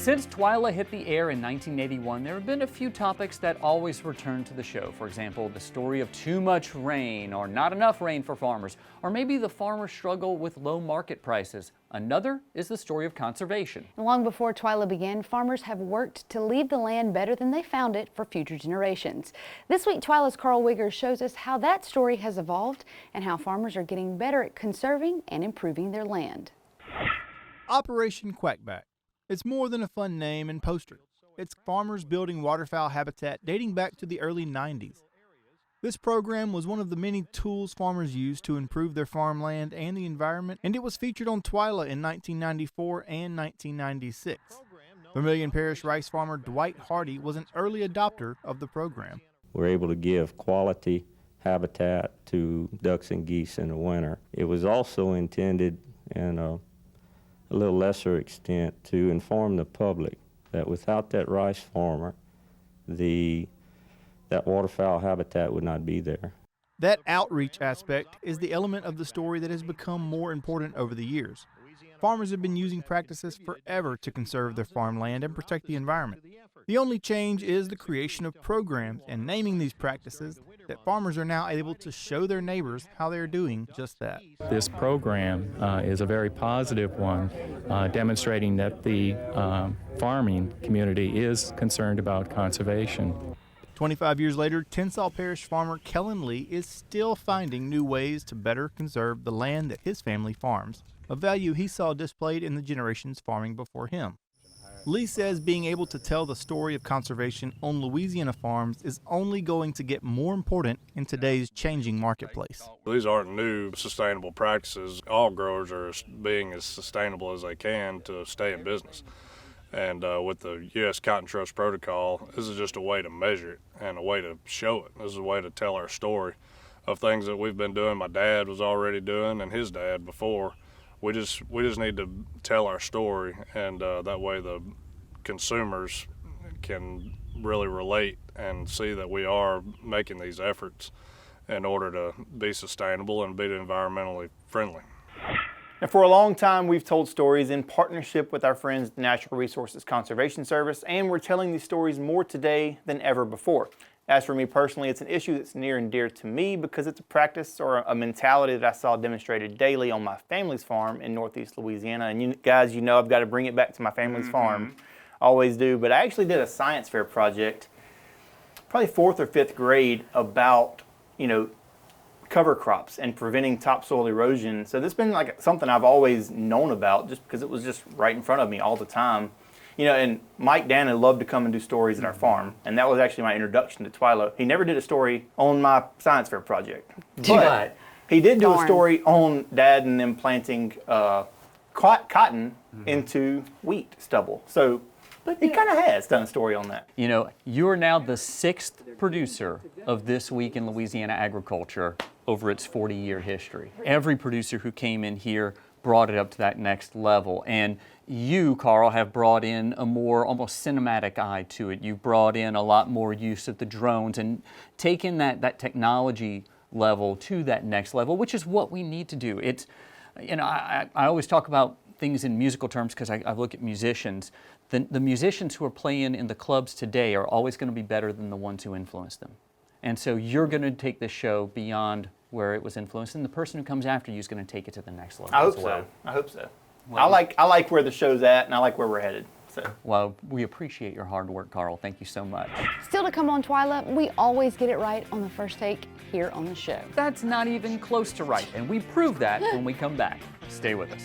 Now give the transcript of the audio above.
Since TWILA hit the air in 1981, there have been a few topics that always return to the show. For example, the story of too much rain or not enough rain for farmers, or maybe the farmers' struggle with low market prices. Another is the story of conservation. Long before TWILA began, farmers have worked to leave the land better than they found it for future generations. This week, TWILA's Karl Wiggers shows us how that story has evolved and how farmers are getting better at conserving and improving their land. Operation Quackback. It's more than a fun name and poster. It's farmers building waterfowl habitat dating back to the early 90s. This program was one of the many tools farmers used to improve their farmland and the environment, and it was featured on TWILA in 1994 and 1996. Vermilion Parish rice farmer Dwight Hardy was an early adopter of the program. We're able to give quality habitat to ducks and geese in the winter. It was also intended in a little lesser extent to inform the public that without that rice farmer, that waterfowl habitat would not be there. That outreach aspect is the element of the story that has become more important over the years. Farmers have been using practices forever to conserve their farmland and protect the environment. The only change is the creation of programs and naming these practices that farmers are now able to show their neighbors how they're doing just that. This program is a very positive one, demonstrating that the farming community is concerned about conservation. 25 years later, Tensas Parish farmer Kellen Lee is still finding new ways to better conserve the land that his family farms, a value he saw displayed in the generations farming before him. Lee says being able to tell the story of conservation on Louisiana farms is only going to get more important in today's changing marketplace. These aren't new sustainable practices. All growers are being as sustainable as they can to stay in business. And with the U.S. Cotton Trust Protocol, this is just a way to measure it and a way to show it. This is a way to tell our story of things that we've been doing, my dad was already doing, and his dad before. We just need to tell our story, and that way the consumers can really relate and see that we are making these efforts in order to be sustainable and be environmentally friendly. And for a long time, we've told stories in partnership with our friends at the Natural Resources Conservation Service, and we're telling these stories more today than ever before. As for me personally, it's an issue that's near and dear to me because it's a practice or a mentality that I saw demonstrated daily on my family's farm in Northeast Louisiana. And you guys, you know I've got to bring it back to my family's farm. Always do. But I actually did a science fair project, probably 4th or 5th grade, about, cover crops and preventing topsoil erosion. So this has been like something I've always known about just because it was just right in front of me all the time. And Mike Dana loved to come and do stories at our farm, and that was actually my introduction to TWILA. He never did a story on my science fair project, but he did do a story on Dad and them planting cotton into wheat stubble. So he kind of has done a story on that. You are now the 6th producer of This Week in Louisiana Agriculture over its 40-year history. Every producer who came in here brought it up to that next level. And you, Karl, have brought in a more almost cinematic eye to it. You've brought in a lot more use of the drones and taken that technology level to that next level, which is what we need to do. It's, I always talk about things in musical terms because I look at musicians. The musicians who are playing in the clubs today are always going to be better than the ones who influenced them. And so you're going to take this show beyond where it was influenced, and the person who comes after you is going to take it to the next level. I hope so. Well, I like where the show's at, and I like where we're headed. So. Well, we appreciate your hard work, Karl. Thank you so much. Still to come on TWILA, we always get it right on the first take here on the show. That's not even close to right, and we prove that when we come back. Stay with us.